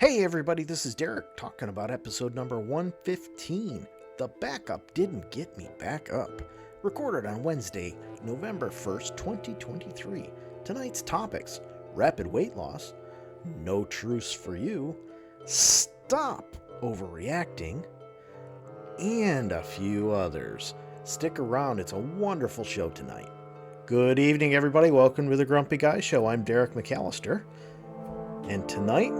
Hey everybody, this is Derek talking about episode number 115. The Backup Didn't Get Me Back Up. Recorded on Wednesday, November 1st, 2023. Tonight's topics: rapid weight loss, no truce for you, stop overreacting, and a few others. Stick around, it's a wonderful show tonight. Good evening, everybody. Welcome to the Grumpy Guy Show. I'm Derek McAllister. And tonight,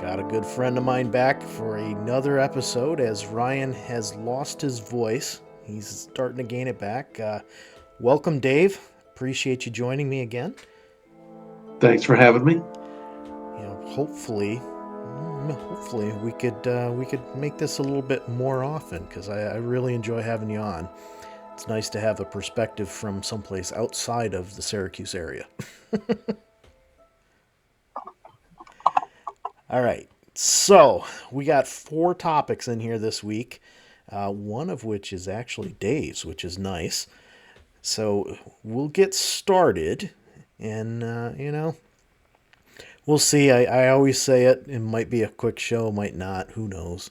got a good friend of mine back for another episode as Ryan has lost his voice. He's starting to gain it back. Welcome, Dave. Appreciate you joining me again. Thanks for having me. Hopefully we could make this a little bit more often because I really enjoy having you on. It's nice to have a perspective from someplace outside of the Syracuse area. All right, so we got 4 topics in here this week, one of which is actually Dave's, which is nice. So we'll get started, and, we'll see. I always say it might be a quick show, might not, who knows.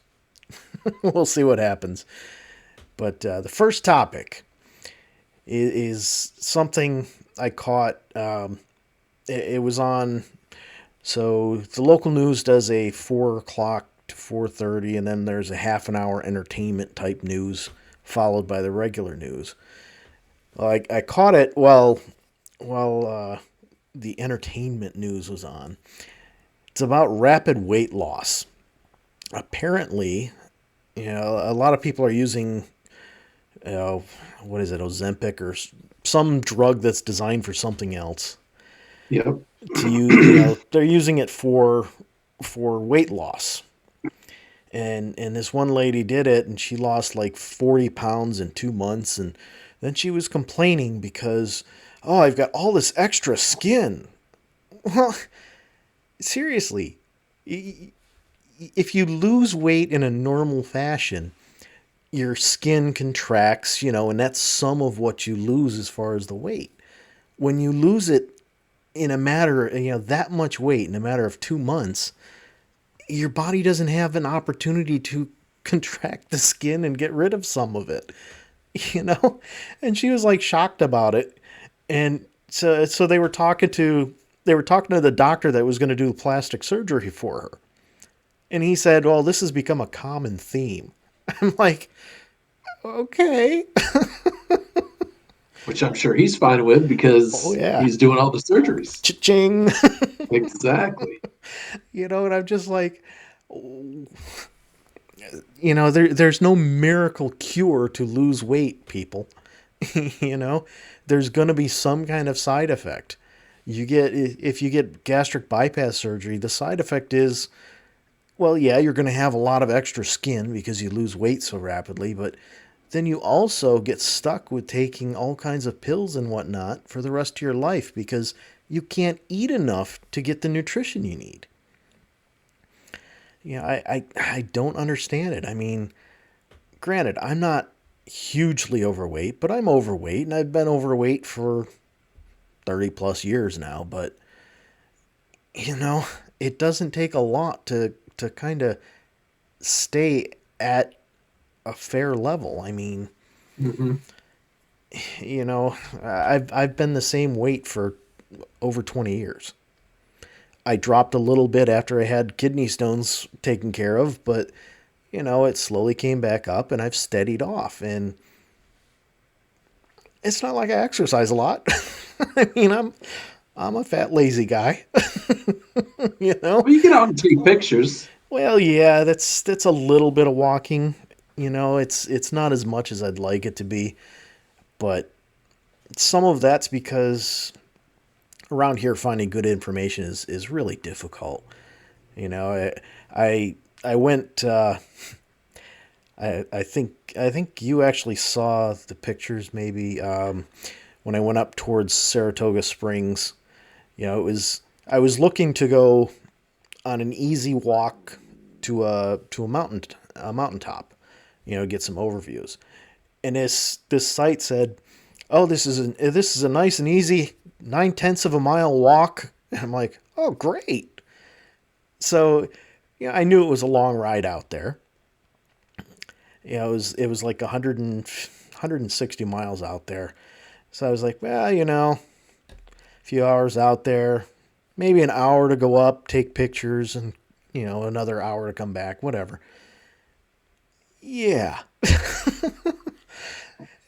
We'll see what happens. But the first topic is something I caught. It was on... So the local news does a 4 o'clock to 4:30, and then there's a half an hour entertainment type news followed by the regular news. I caught it while the entertainment news was on. It's about rapid weight loss. Apparently, a lot of people are using, what is it, Ozempic or some drug that's designed for something else. Yep. To use, they're using it for weight loss. And this one lady did it, and she lost like 40 pounds in 2 months, and then she was complaining because, oh, I've got all this extra skin. Well, seriously, if you lose weight in a normal fashion, your skin contracts, and that's some of what you lose as far as the weight. When you lose it in a matter, that much weight in a matter of 2 months, your body doesn't have an opportunity to contract the skin and get rid of some of it, And she was like shocked about it, and so they were talking to the doctor that was going to do plastic surgery for her, and he said, "Well, this has become a common theme." I'm like, okay. Which I'm sure he's fine with Oh because yeah, he's doing all the surgeries. cha-ching. Exactly. And I'm just like, there's no miracle cure to lose weight, people. There's going to be some kind of side effect. If you get gastric bypass surgery, the side effect is, well, yeah, you're going to have a lot of extra skin because you lose weight so rapidly, but then you also get stuck with taking all kinds of pills and whatnot for the rest of your life because you can't eat enough to get the nutrition you need. I don't understand it. I mean, granted, I'm not hugely overweight, but I'm overweight, and I've been overweight for 30 plus years now, but, it doesn't take a lot to kind of stay at a fair level. I mean, Mm-hmm. I've been the same weight for over 20 years. I dropped a little bit after I had kidney stones taken care of, but it slowly came back up and I've steadied off, and it's not like I exercise a lot. I mean, I'm a fat lazy guy. Well, you get out and take pictures. Well, yeah, that's a little bit of walking. It's not as much as I'd like it to be, but some of that's because around here finding good information is really difficult. I went. I think you actually saw the pictures maybe when I went up towards Saratoga Springs. I was looking to go on an easy walk to a mountaintop, get some overviews. And this site said, "Oh, this is a nice and easy 9/10 of a mile walk." And I'm like, "Oh, great!" So Yeah, I knew it was a long ride out there. It was like 160 miles out there. So I was like, well, a few hours out there, maybe an hour to go up, take pictures, and another hour to come back, whatever. Yeah,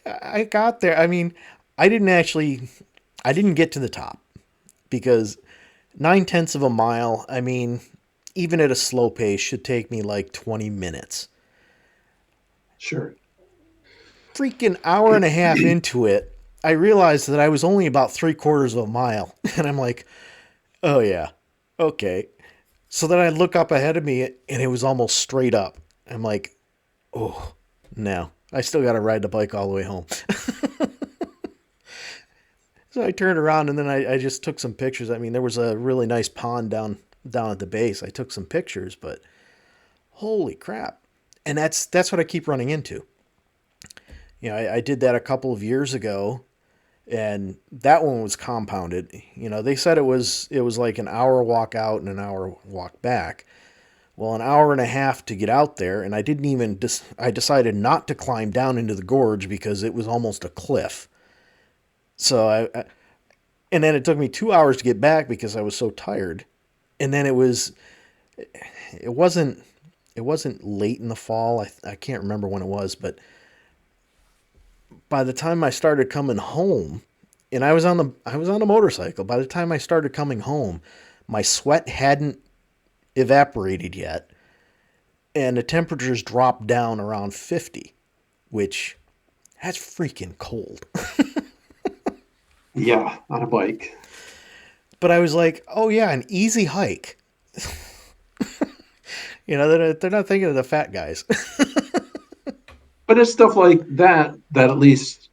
I got there. I mean, I didn't actually, I didn't get to the top because 9/10 of a mile. I mean, even at a slow pace, should take me like 20 minutes. Sure. Freaking hour and a half into it, I realized that I was only about 3/4 of a mile, and I'm like, oh yeah, okay. So then I look up ahead of me, and it was almost straight up. I'm like, oh, no, I still got to ride the bike all the way home. So I turned around and then I just took some pictures. I mean, there was a really nice pond down at the base. I took some pictures, but holy crap! And that's what I keep running into. I did that a couple of years ago, and that one was compounded. They said it was like an hour walk out and an hour walk back. Well, an hour and a half to get out there, and I didn't even. I decided not to climb down into the gorge because it was almost a cliff. So and then it took me 2 hours to get back because I was so tired. And then it wasn't it wasn't late in the fall. I can't remember when it was, but by the time I started coming home, and I was on a motorcycle. By the time I started coming home, my sweat hadn't evaporated yet, and the temperatures dropped down around 50, which that's freaking cold. Yeah, on a bike. But I was like, oh yeah, an easy hike. They're not thinking of the fat guys. But it's stuff like that at least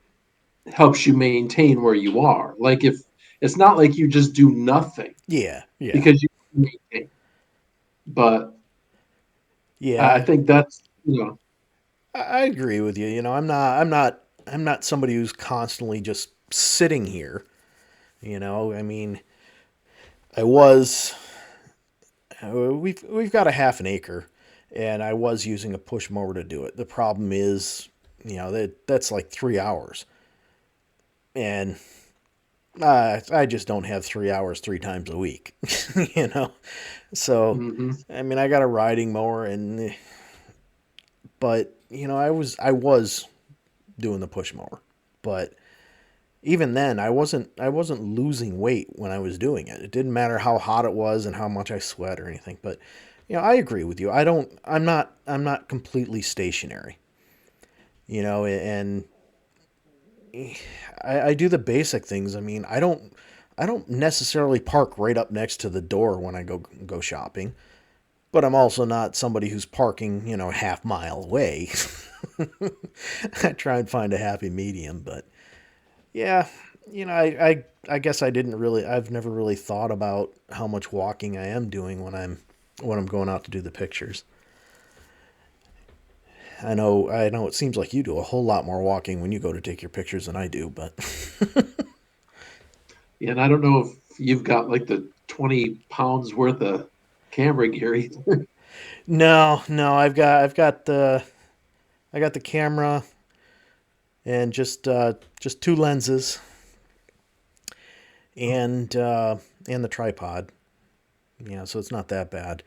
helps you maintain where you are. Like if it's not like you just do nothing Yeah, yeah, because you maintain. But I yeah. think that's I agree with you. I'm not somebody who's constantly just sitting here. I mean, I was. We've got a half an acre, and I was using a push mower to do it. The problem is, that's like 3 hours, and I just don't have 3 hours 3 times a week. you know, so mhm. I mean, I got a riding mower, but I was doing the push mower, but even then I wasn't losing weight when I was doing it. It didn't matter how hot it was and how much I sweat or anything. But I agree with you. I'm not completely stationary. And I do the basic things. I mean, I don't necessarily park right up next to the door when I go shopping, but I'm also not somebody who's parking, a half mile away. I try and find a happy medium, but yeah, I guess I've never really thought about how much walking I am doing when I'm going out to do the pictures. I know it seems like you do a whole lot more walking when you go to take your pictures than I do, but And I don't know if you've got like the 20 pounds worth of camera gear either. no, I got the camera and just two lenses and the tripod. So it's not that bad.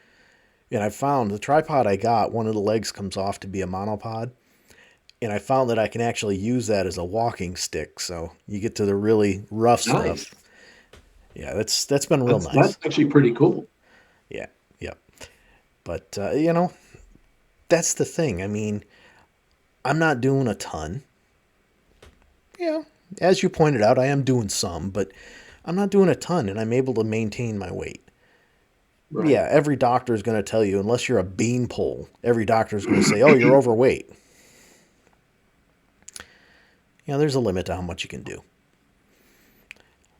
And I found the tripod I got, one of the legs comes off to be a monopod. And I found that I can actually use that as a walking stick. So you get to the really rough Nice. stuff. Yeah, that's been real That's nice. actually pretty cool. Yeah, yeah. But that's the thing. I mean, I'm not doing a ton. Yeah, as you pointed out, I am doing some, but I'm not doing a ton, and I'm able to maintain my weight. Right. Yeah, every doctor is going to tell you, unless you're a beanpole, every doctor is going to say, "Oh, you're overweight." There's a limit to how much you can do.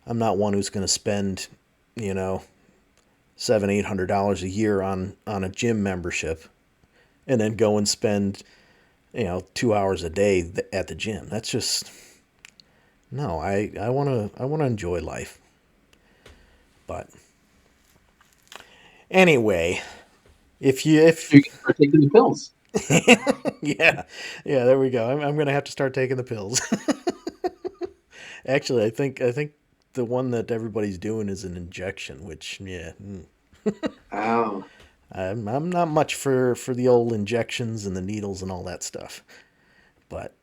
I'm not one who's going to spend, you know, $700-800 a year on a gym membership, and then go and spend 2 hours a day at the gym. That's just no. I want to enjoy life. But anyway, if You can start taking the pills. yeah, yeah, there we go. I'm gonna have to start taking the pills. Actually, I think the one that everybody's doing is an injection, which yeah, Oh, I'm not much for the old injections and the needles and all that stuff. But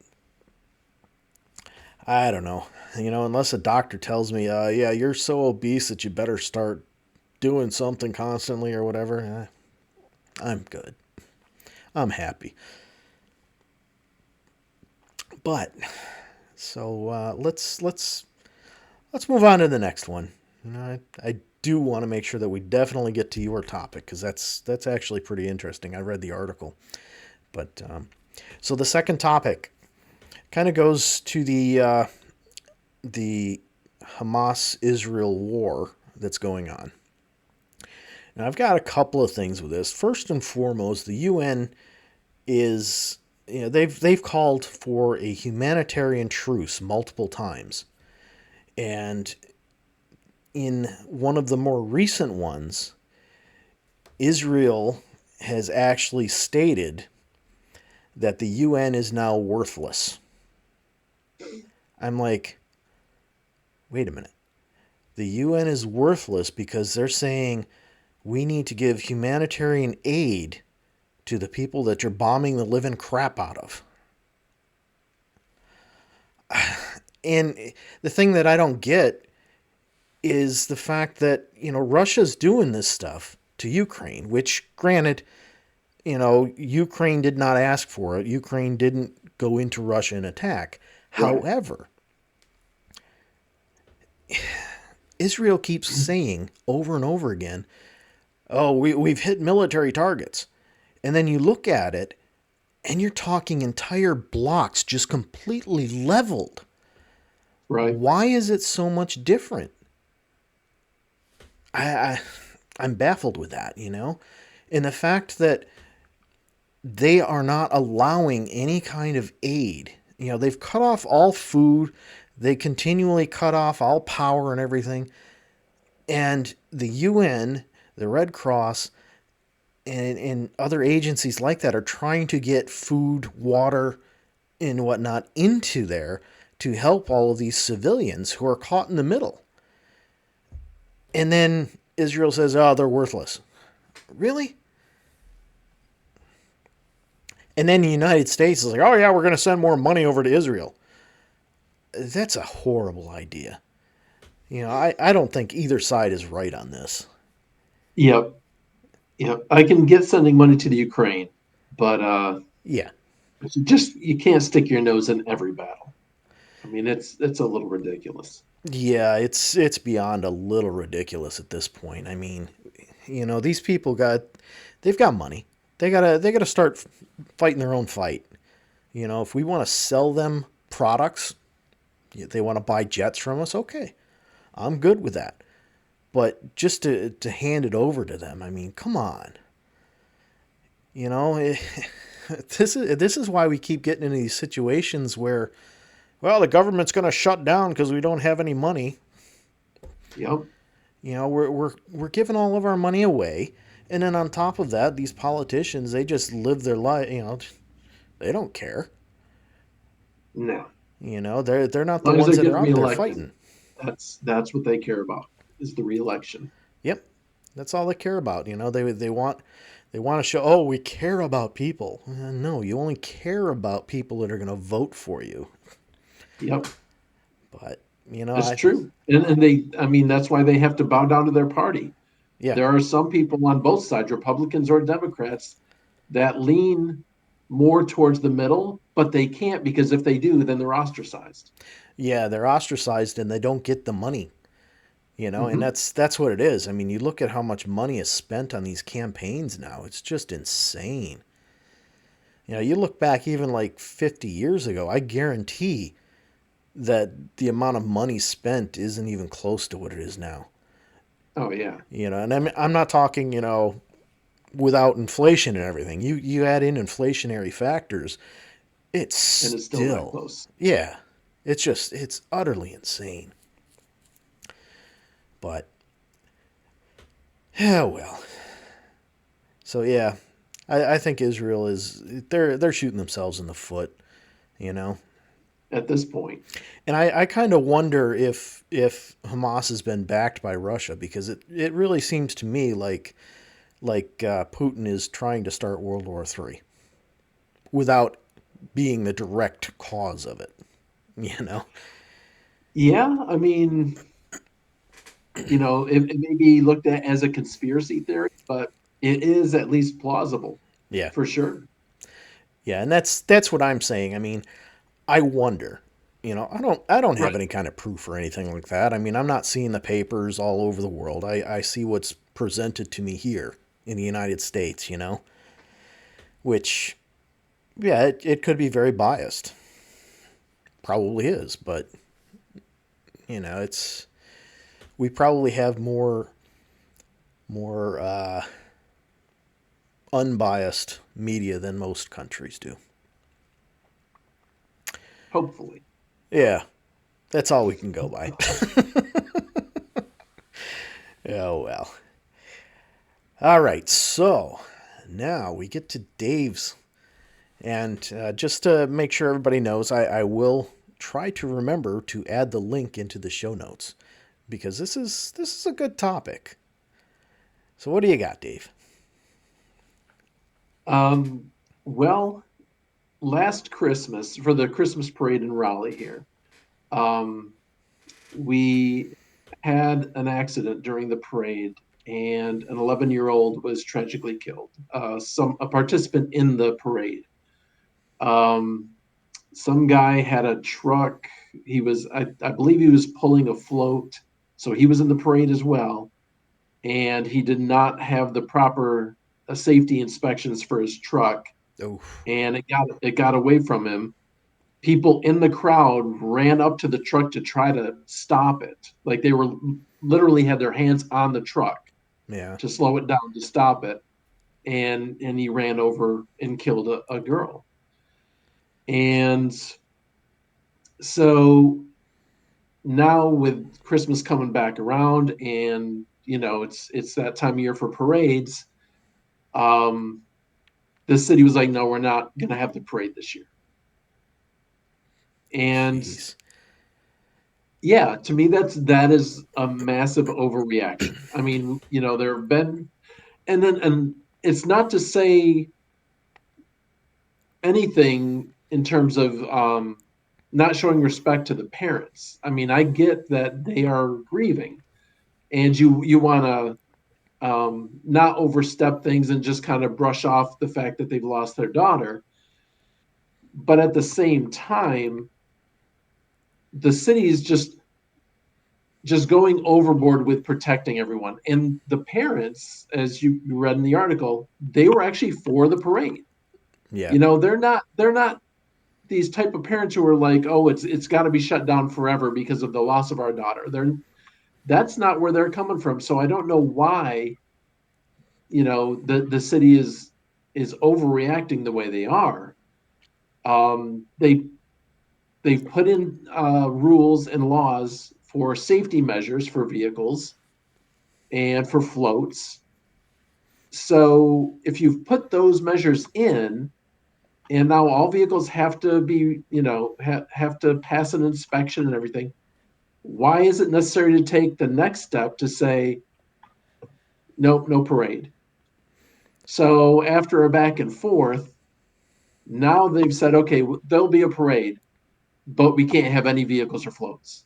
I don't know. Unless a doctor tells me, yeah, you're so obese that you better start doing something constantly or whatever, I'm good. I'm happy. But so let's move on to the next one. I do want to make sure that we definitely get to your topic because that's actually pretty interesting. I read the article, but so the second topic kind of goes to the Hamas Israel war that's going on. Now I've got a couple of things with this. First and foremost, the UN is they've called for a humanitarian truce multiple times, and in one of the more recent ones, Israel has actually stated that the UN is now worthless. I'm like, wait a minute. The UN is worthless because they're saying we need to give humanitarian aid to the people that you're bombing the living crap out of. And the thing that I don't get is the fact that, Russia's doing this stuff to Ukraine, which, granted, Ukraine did not ask for it. Ukraine didn't go into Russia and attack. right. However, Israel keeps saying over and over again, oh, we've hit military targets. And then you look at it and you're talking entire blocks just completely leveled. Right. Why is it so much different? I I'm baffled with that. And the fact that they are not allowing any kind of aid. They've cut off all food, they continually cut off all power and everything. And the UN, the Red Cross, and other agencies like that are trying to get food, water, and whatnot into there to help all of these civilians who are caught in the middle. And then Israel says, oh, they're worthless. Really? And then the United States is like, oh, yeah, we're going to send more money over to Israel. That's a horrible idea. I don't think either side is right on this. Yep. Yep. I can get sending money to the Ukraine, but Yeah. you can't stick your nose in every battle. I mean, it's a little ridiculous. Yeah, it's beyond a little ridiculous at this point. I mean, these people they've got money. They gotta start fighting their own fight. If we want to sell them products, they want to buy jets from us, okay. I'm good with that. But just to hand it over to them, I mean, come on. You know, it, this is why we keep getting into these situations where, well, the government's going to shut down because we don't have any money. Yep. We're giving all of our money away, and then on top of that, these politicians, they just live their life. They don't care. No. They're not As the long as ones they're that are getting out there reelected, fighting. that's what they care about is the reelection. Yep, that's all they care about. They want to show, oh, we care about people. No, you only care about people that are going to vote for you. Yep. But That's true. And they I mean that's why they have to bow down to their party. yeah, There are some people on both sides, Republicans or Democrats, that lean more towards the middle, but they can't because if they do, then they're ostracized. yeah, they're ostracized and they don't get the money. And Hmm. that's what it is. I mean, you look at how much money is spent on these campaigns now. It's just insane. You look back even like 50 years ago, I guarantee that the amount of money spent isn't even close to what it is now. Oh yeah. And I'm not talking, without inflation and everything. You add in inflationary factors, it's And it's still not still, close. yeah, it's utterly insane. But yeah, well, So yeah, I think Israel is they're shooting themselves in the foot, you know. at this point. And I kind of wonder if Hamas has been backed by Russia because it really seems to me like Putin is trying to start World War III without being the direct cause of it. You know? Yeah, I mean, it may be looked at as a conspiracy theory, but it is at least plausible Yeah, for sure. yeah, and that's what I'm saying. I mean, I wonder. You know, I don't have Right. any kind of proof or anything like that. I mean, I'm not seeing the papers all over the world. I see what's presented to me here in the United States. You know, which yeah, it could be very biased. Probably is, but it's we probably have more unbiased media than most countries do. Hopefully. Yeah, that's all we can go by. Oh well. All right, so now we get to Dave's, and just to make sure everybody knows, I will try to remember to add the link into the show notes because this is a good topic. So what do you got, Dave? Um, well, last Christmas for the Christmas parade in Raleigh here, um, we had an accident during the parade, and an 11-year-old was tragically killed. A participant in the parade. Um, some guy had a truck. I believe he was pulling a float, so he was in the parade as well, and he did not have the proper safety inspections for his truck, Oh, and it got away from him. People in the crowd ran up to the truck to try to stop it. Like they were literally had their hands on the truck yeah, to slow it down to stop it. And he ran over and killed a girl. And so now with Christmas coming back around, and it's that time of year for parades. Um, the city was like, no, we're not going to have the parade this year. And jeez, yeah, to me, that is a massive overreaction. I mean, there have been, and it's not to say anything in terms of not showing respect to the parents. I mean, I get that they are grieving, and you want to not overstep things and just kind of brush off the fact that they've lost their daughter. But at the same time, the city is just going overboard with protecting everyone. And the parents, as you read in the article, they were actually for the parade. yeah, They're not these type of parents who are like, oh, it's got to be shut down forever because of the loss of our daughter. That's not where they're coming from. So I don't know why the city is overreacting the way they are. They've put in rules and laws for safety measures for vehicles and for floats. So if you've put those measures in, and now all vehicles have to be, have to pass an inspection and everything, why is it necessary to take the next step to say, nope, no parade? So after a back and forth, now they've said, okay, there'll be a parade, but we can't have any vehicles or floats.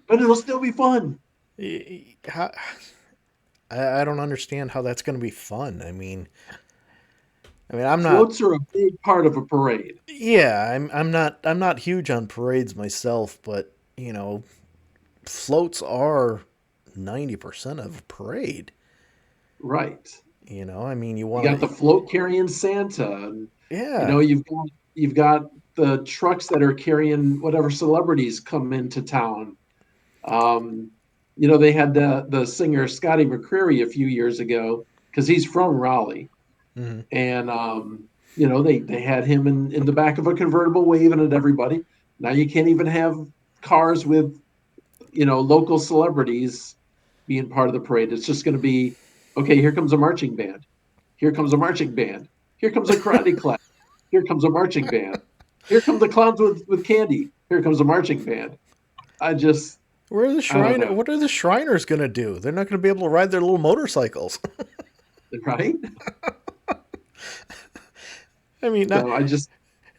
But it'll still be fun. how, I don't understand how that's going to be fun. I mean, I'm not. Floats are a big part of a parade. Yeah, I'm not huge on parades myself, but floats are 90% of a parade. Right. I mean, you You want got the to. float carrying Santa, and Yeah. you've got the trucks that are carrying whatever celebrities come into town. Um, they had the singer Scotty McCreery a few years ago because he's from Raleigh, Hmm. and they had him in the back of a convertible waving at everybody. Now you can't even have cars with local celebrities being part of the parade. It's just going to be Okay, here comes a marching band. Here comes a marching band. Here comes a karate class. Here comes a marching band. Here come the clowns with candy. Here comes a marching band. I just, I don't know, What are the Shriners going to do? They're not going to be able to ride their little motorcycles. right? I mean, So I just,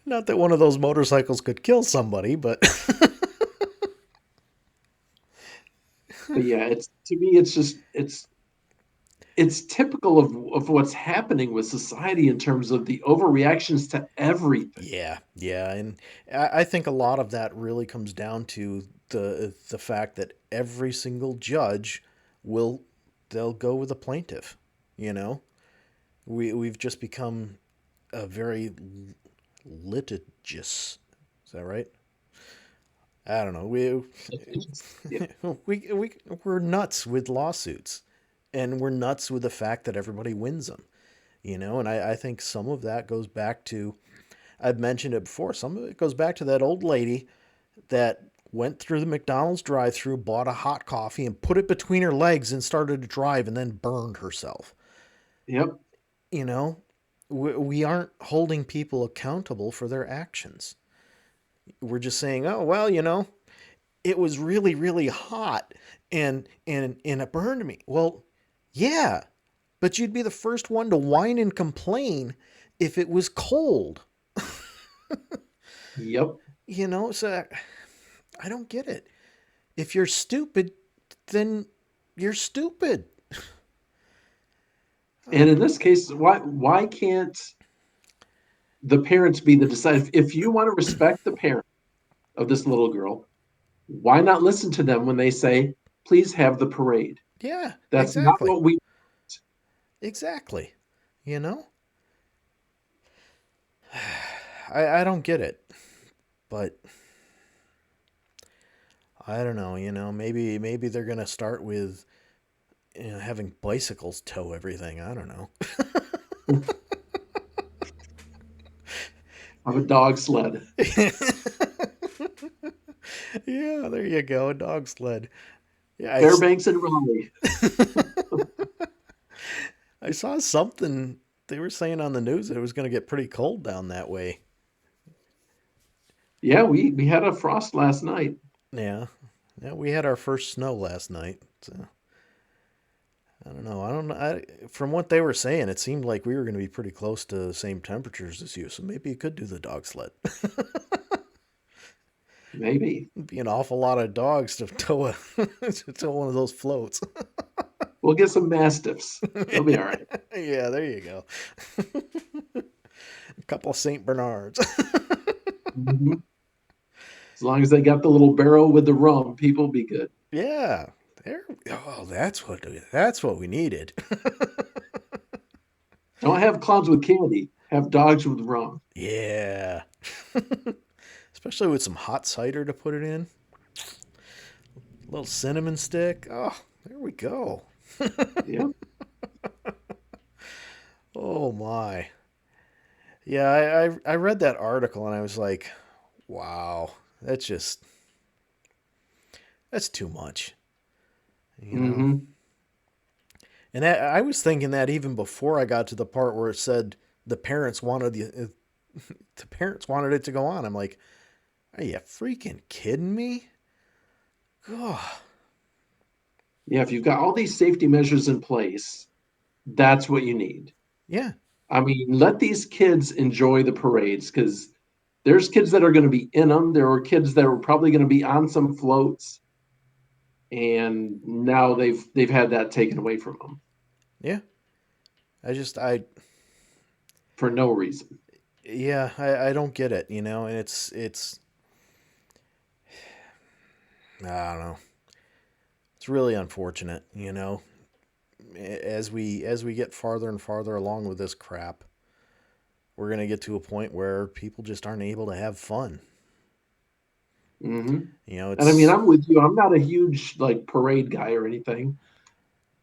not that one of those motorcycles could kill somebody, but but yeah, it's to me, it's just, it's typical of what's happening with society in terms of the overreactions to everything. yeah, yeah, and I think a lot of that really comes down to the fact that every single judge will they'll go with a plaintiff. You know, we've just become a very litigious. Is that right? I don't know. Yeah. We're nuts with lawsuits, and we're nuts with the fact that everybody wins them. You know, and I think some of that goes back to I've mentioned it before. Some of it goes back to that old lady that went through the McDonald's drive-through, bought a hot coffee, and put it between her legs and started to drive, and then burned herself. Yep. You know, we aren't holding people accountable for their actions. We're just saying, oh well, it was really really hot and it burned me. Well, yeah, but you'd be the first one to whine and complain if it was cold. Yep. So I don't get it. If you're stupid, then you're stupid. And in this case, why can't the parents be the decider? If you want to respect the parent of this little girl, why not listen to them when they say, please have the parade? Yeah, That's not exactly. what we. Exactly. You know? I don't get it. But I don't know, maybe they're gonna start with having bicycles tow everything. I don't know. Of a dog sled. Yeah, there you go, a dog sled. Yeah, Fairbanks and Raleigh. I saw something they were saying on the news that it was going to get pretty cold down that way. Yeah, we had a frost last night. Yeah, yeah, we had our first snow last night. So I don't know. I don't know. From what they were saying, it seemed like we were going to be pretty close to the same temperatures as you. So maybe you could do the dog sled. Maybe. It'd be an awful lot of dogs to tow to tow one of those floats. We'll get some mastiffs. They'll be all right. Yeah, there you go. A couple of Saint Bernards. Mhm. As long as they got the little barrel with the rum, people be good. Yeah. There. Oh, that's what we needed. Don't have clowns with candy. Have dogs with rum. Yeah. Especially with some hot cider to put it in. A little cinnamon stick. Oh, there we go. Yeah. Oh my. Yeah, I read that article and I was like, wow, that's too much. You know. Hmm. And I was thinking that even before I got to the part where it said the parents wanted the parents wanted it to go on. I'm like, are you freaking kidding me? Oh, Yeah, if you've got all these safety measures in place, that's what you need. yeah. I mean, let these kids enjoy the parades because there's kids that are going to be in them. There were kids that were probably going to be on some floats, and now they've had that taken away from them Yeah. I for no reason. yeah, I don't get it, and it's I don't know. It's really unfortunate, as we get farther and farther along with this crap, we're going to get to a point where people just aren't able to have fun. Hmm. And I mean, It's I'm with you. I'm not a huge like parade guy or anything,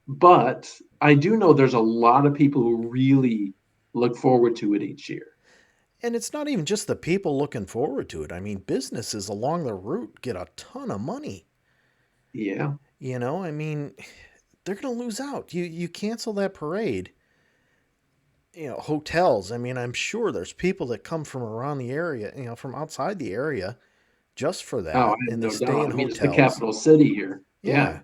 but I do know there's a lot of people who really look forward to it each year. and it's not even just the people looking forward to it. I mean, businesses along the route get a ton of money. Yeah. I mean, they're going to lose out. You cancel that parade. Hotels. I mean, I'm sure there's people that come from around the area, from outside the area just for Oh, I that, have and they no stay doubt. in I mean, it's the hotels. capital city here. Yeah.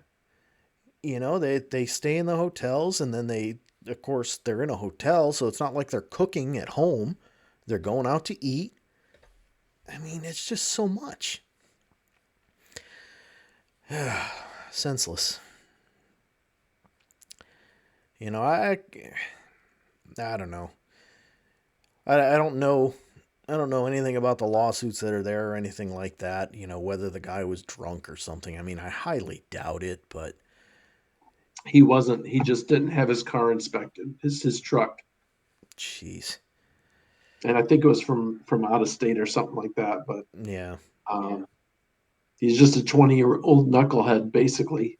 Yeah. They stay in the hotels, and then of course, they're in a hotel, so it's not like they're cooking at home. They're going out to eat. I mean, it's just so much. Senseless. You know, I don't know. I don't know. I don't know anything about the lawsuits that are there or anything like that. Whether the guy was drunk or something. I mean, I highly doubt it, but He wasn't. He just didn't have his car inspected. His truck, jeez. and I think it was from out of state or something like that. But Yeah. um, he's just a 20-year-old knucklehead, basically.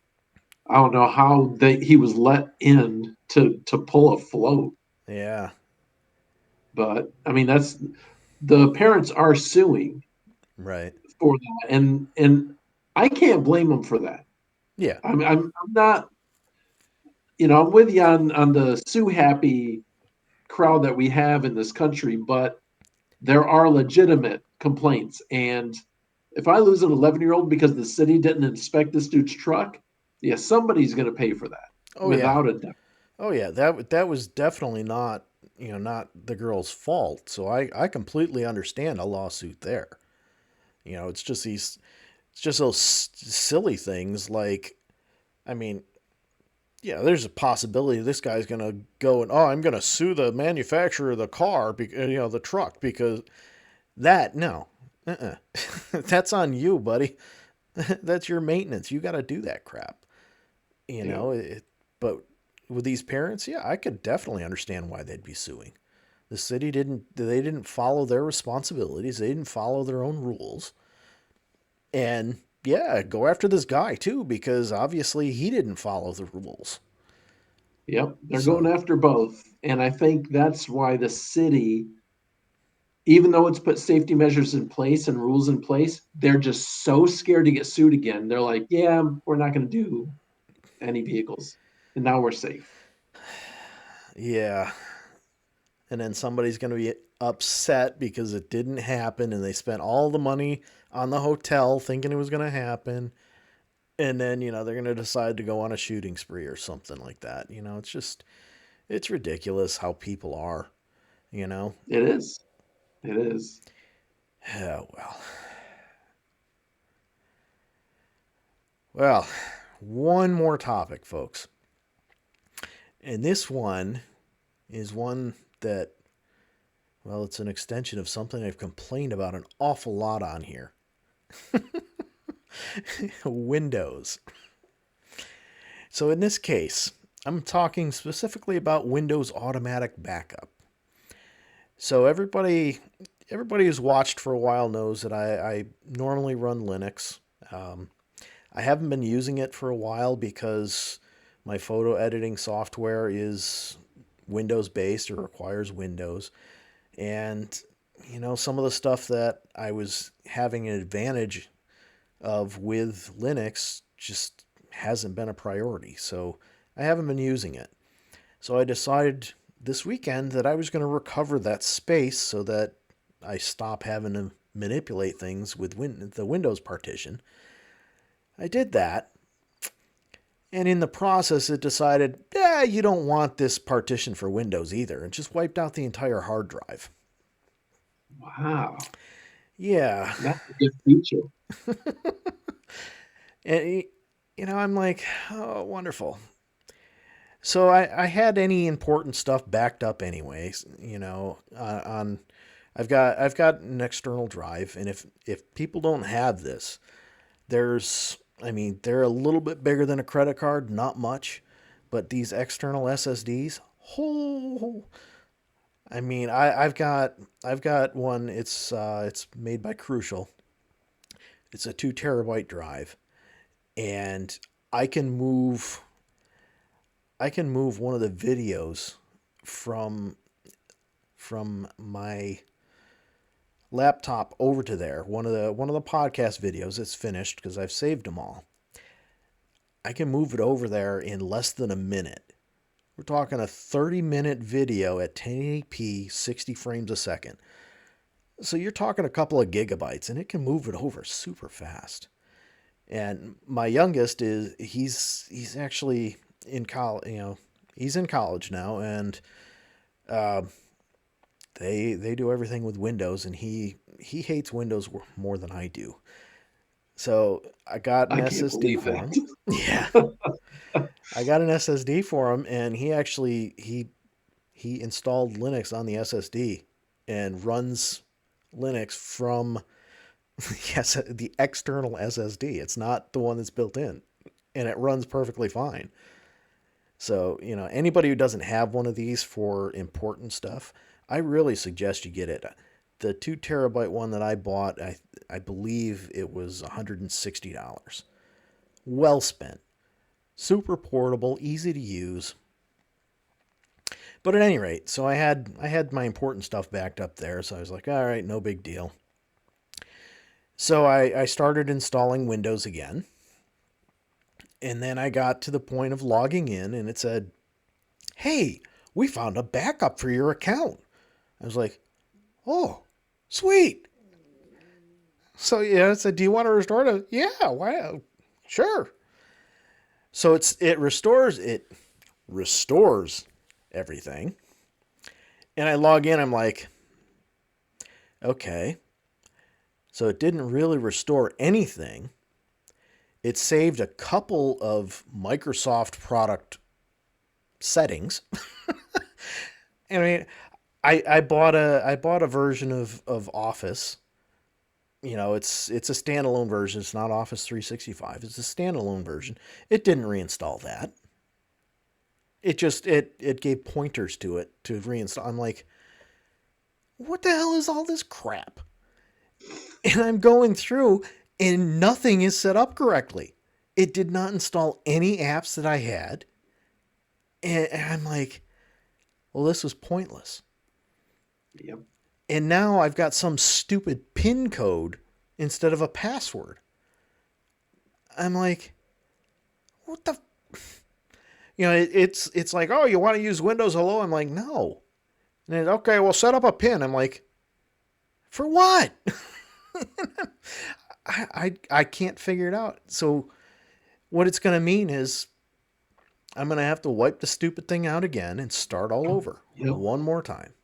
I don't know how he was let in to pull a float, Yeah. but I mean that's the parents are suing Right. for that, and I can't blame them for that. Yeah. I'm not, I'm with you on the sue happy crowd that we have in this country, but there are legitimate complaints. And if I lose an 11-year-old because the city didn't inspect this dude's truck, yeah, somebody's going to pay for that Oh yeah. without a doubt. Oh yeah. That was definitely not the girl's fault. So I completely understand a lawsuit there. It's just those silly things like, I mean, yeah, there's a possibility this guy's going to go and, oh, I'm going to sue the manufacturer of the car, the truck, because no. Uh-uh. That's on you, buddy. That's your maintenance. You got to do that crap. You Yeah. know, but with these parents, yeah, I could definitely understand why they'd be suing. They didn't follow their responsibilities. They didn't follow their own rules. And yeah, go after this guy too, because obviously he didn't follow the rules. Yep. They're going So, after both. And I think that's why the city, even though it's put safety measures in place and rules in place, they're just so scared to get sued again. They're like, yeah, we're not going to do any vehicles. And now we're safe. yeah. And then somebody's going to be upset because it didn't happen and they spent all the money on the hotel thinking it was going to happen. And then, they're going to decide to go on a shooting spree or something like that. It's ridiculous how people are, you know? It is. It is. Oh, well. Well, one more topic, folks. And this one is one that, well, it's an extension of something I've complained about an awful lot on here. Windows. So in this case, I'm talking specifically about Windows Automatic Backup. So everybody who's watched for a while knows that I normally run Linux. Um, I haven't been using it for a while because my photo editing software is Windows based or requires Windows. And, some of the stuff that I was having an advantage of with Linux just hasn't been a priority. So I haven't been using it. So I decided this weekend that I was going to recover that space so that I stop having to manipulate things with the Windows partition. I did that. And in the process, it decided, you don't want this partition for Windows either, and just wiped out the entire hard drive. Wow. Yeah. That's a good feature. And, I'm like, oh, wonderful. So I had any important stuff backed up anyways, on I've got an external drive, and if people don't have this, they're a little bit bigger than a credit card, not much, but these external SSDs, oh, I've got one. It's made by Crucial. It's a 2 terabyte drive, and I can move I can move one of the videos from my laptop over to there. One of the podcast videos. It's finished because I've saved them all. I can move it over there in less than a minute. We're talking a 30-minute video at 1080p, 60 frames a second. So you're talking a couple of gigabytes, and it can move it over super fast. And my youngest he's actually in college. He's in college now, and uh, they do everything with Windows, and he hates Windows more than I do. So I got an I can't SSD believe for him. that. Yeah, I got an SSD for him, and he installed Linux on the SSD and runs Linux from yes, the external SSD. It's not the one that's built in, and it runs perfectly fine. So, anybody who doesn't have one of these for important stuff, I really suggest you get it. The 2 terabyte one that I bought, I believe it was $160. Well spent. Super portable, easy to use. But at any rate, so I had my important stuff backed up there, so I was like, all right, no big deal. So I started installing Windows again. And then I got to the point of logging in, and it said, hey, we found a backup for your account. I was like, oh, sweet. So yeah, it said, do you want to restore it? Yeah, why? Sure. So it restores everything. And I log in, I'm like, okay. So it didn't really restore anything. It saved a couple of Microsoft product settings. I mean, I bought a version of Office. It's a standalone version. It's not Office 365. It's a standalone version. It didn't reinstall that. It gave pointers to it to reinstall. I'm like, what the hell is all this crap? And I'm going through, and nothing is set up correctly. It did not install any apps that I had. And I'm like, well, this was pointless. Yep. And now I've got some stupid PIN code instead of a password. I'm like, what the? It's like, oh, you want to use Windows Hello? I'm like, no. And it's, okay, well, set up a PIN. I'm like, for what? I can't figure it out. So what it's going to mean is I'm going to have to wipe the stupid thing out again and start all over Yep. one more time.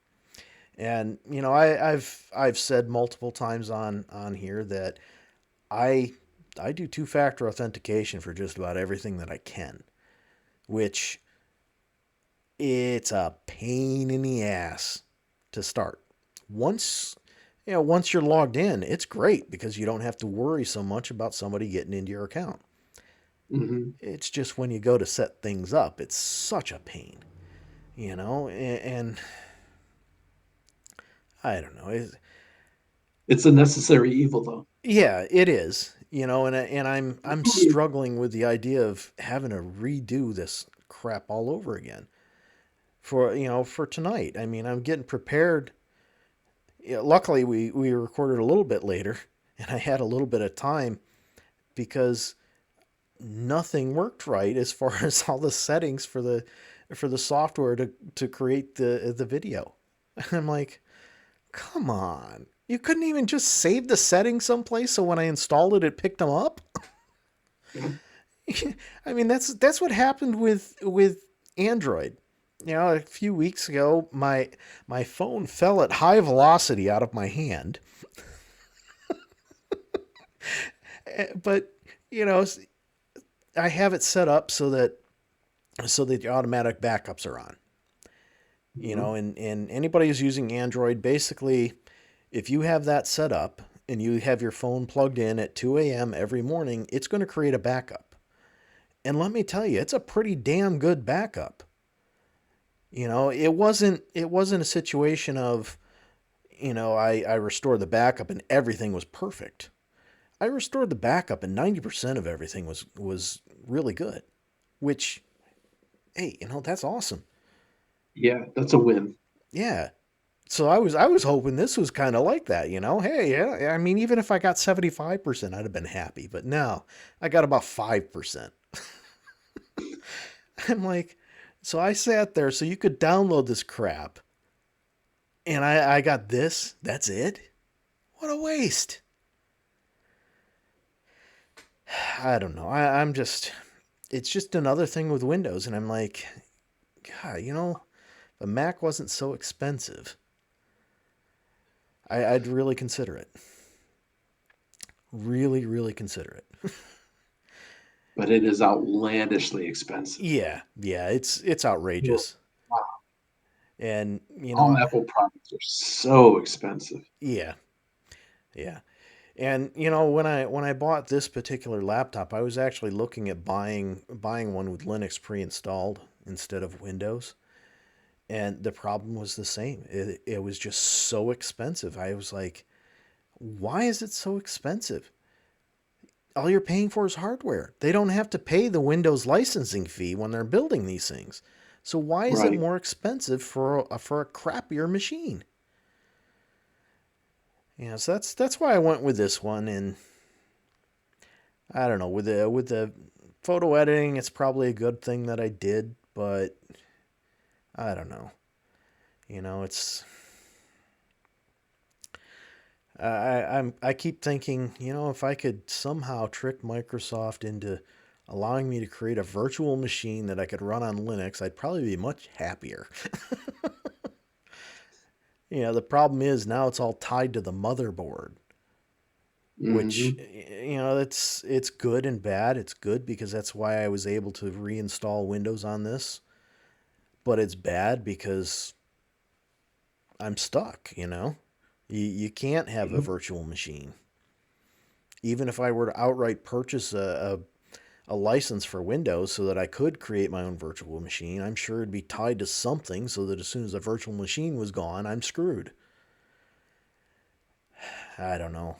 And I've said multiple times on here that I I do two-factor authentication for just about everything that I can, which it's a pain in the ass to start. Once once you're logged in, it's great because you don't have to worry so much about somebody getting into your account. Hmm. It's just when you go to set things up, it's such a pain, and I don't know. It's a necessary evil, though. Yeah, it is. And I'm struggling with the idea of having to redo this crap all over again for tonight. I mean, I'm getting prepared. Yeah, luckily, we recorded a little bit later, and I had a little bit of time because nothing worked right as far as all the settings for the software to create the video. I'm like, come on. You couldn't even just save the settings someplace so when I installed it, it picked them up? I mean, that's what happened with Android. A few weeks ago, my phone fell at high velocity out of my hand. But, you know, I have it set up so that the automatic backups are on. Mhm. And anybody who's using Android, basically, if you have that set up and you have your phone plugged in at 2 a.m. every morning, it's going to create a backup. And let me tell you, it's a pretty damn good backup. It wasn't a situation of, I restored the backup and everything was perfect. I restored the backup and 90% of everything was really good, which, hey, that's awesome. Yeah, that's a win. Yeah. So I was hoping this was kind of like that. Hey, yeah, I mean, even if I got 75%, I'd have been happy. But no, I got about 5%. I'm like, so I sat there so you could download this crap, and I got this. That's it? What a waste. I don't know. I'm just, it's just another thing with Windows. And I'm like, God, if a Mac wasn't so expensive, I'd really consider it. Really, really consider it. But it is outlandishly expensive. Yeah, it's outrageous. Wow. And All Apple products are so expensive. yeah, yeah. And when I bought this particular laptop, I was actually looking at buying one with Linux pre-installed instead of Windows. And the problem was the same. It was just so expensive. I was like, why is it so expensive? All you're paying for is hardware. They don't have to pay the Windows licensing fee when they're building these things. So why is it Right. more expensive for a crappier machine? So that's why I went with this one. And I don't know, with the photo editing, it's probably a good thing that I did, but I don't know. It's I keep thinking, if I could somehow trick Microsoft into allowing me to create a virtual machine that I could run on Linux, I'd probably be much happier. The problem is now it's all tied to the motherboard, which Hmm. it's good and bad. It's good because that's why I was able to reinstall Windows on this, but it's bad because I'm stuck. You can't have a Yep. virtual machine. Even if I were to outright purchase a license for Windows so that I could create my own virtual machine, I'm sure it'd be tied to something so that as soon as the virtual machine was gone, I'm screwed. I don't know.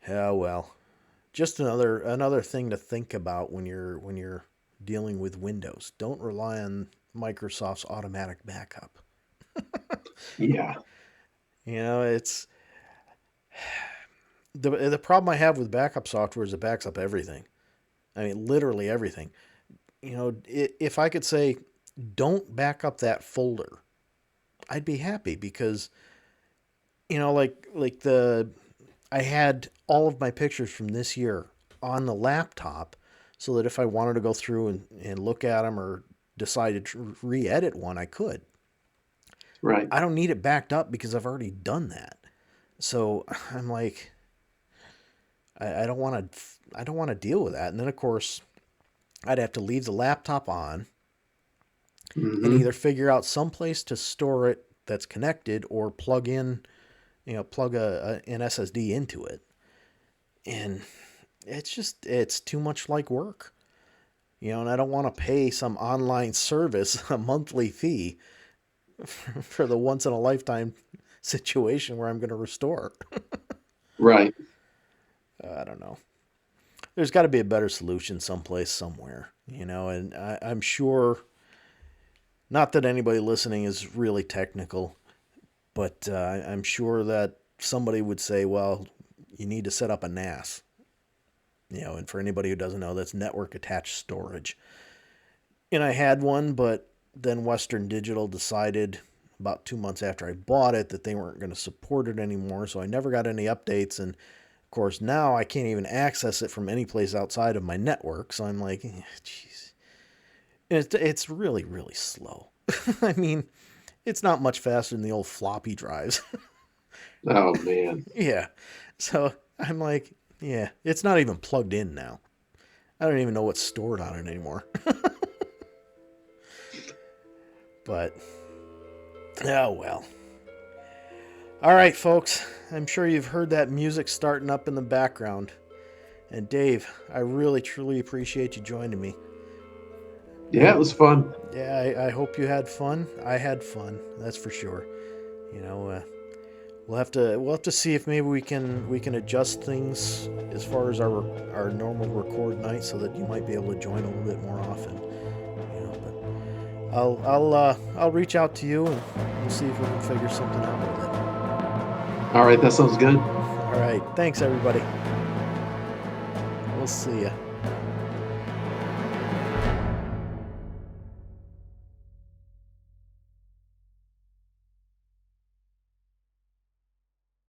Oh well. Just another thing to think about when you're dealing with Windows. Don't rely on Microsoft's automatic backup. Yeah. It's the problem I have with backup software is it backs up everything. I mean, literally everything. If I could say, don't back up that folder, I'd be happy because like the I had all of my pictures from this year on the laptop, so that if I wanted to go through and look at them or decided to re-edit one, I could. Right. I don't need it backed up because I've already done that. So I'm like, I don't want to. I don't want to deal with that. And then of course I'd have to leave the laptop on and Hmm. either figure out some place to store it that's connected or plug an SSD into it. And it's too much like work. And I don't want to pay some online service a monthly fee for the once in a lifetime situation where I'm going to restore. Right. I don't know. There's got to be a better solution someplace, somewhere, and I'm sure, not that anybody listening is really technical, but I'm sure that somebody would say, well, you need to set up a NAS. And for anybody who doesn't know, that's network attached storage. And I had one, but then Western Digital decided about 2 months after I bought it that they weren't going to support it anymore. So I never got any updates. And of course, now I can't even access it from any place outside of my network. So I'm like, jeez. It's really, really slow. I mean, it's not much faster than the old floppy drives. Oh man. Yeah. So I'm like, yeah, it's not even plugged in now. I don't even know what's stored on it anymore. But, oh well. All right, folks. I'm sure you've heard that music starting up in the background. And Dave, I really truly appreciate you joining me. Yeah, it And was fun. yeah, I hope you had fun. I had fun, that's for sure. You know, uh, we'll have to see if maybe we can adjust things as far as our normal record night, so that you might be able to join a little bit more often. But I'll reach out to you and we'll see if we can figure something out with it. All right, that sounds good. All right, thanks everybody. We'll see you.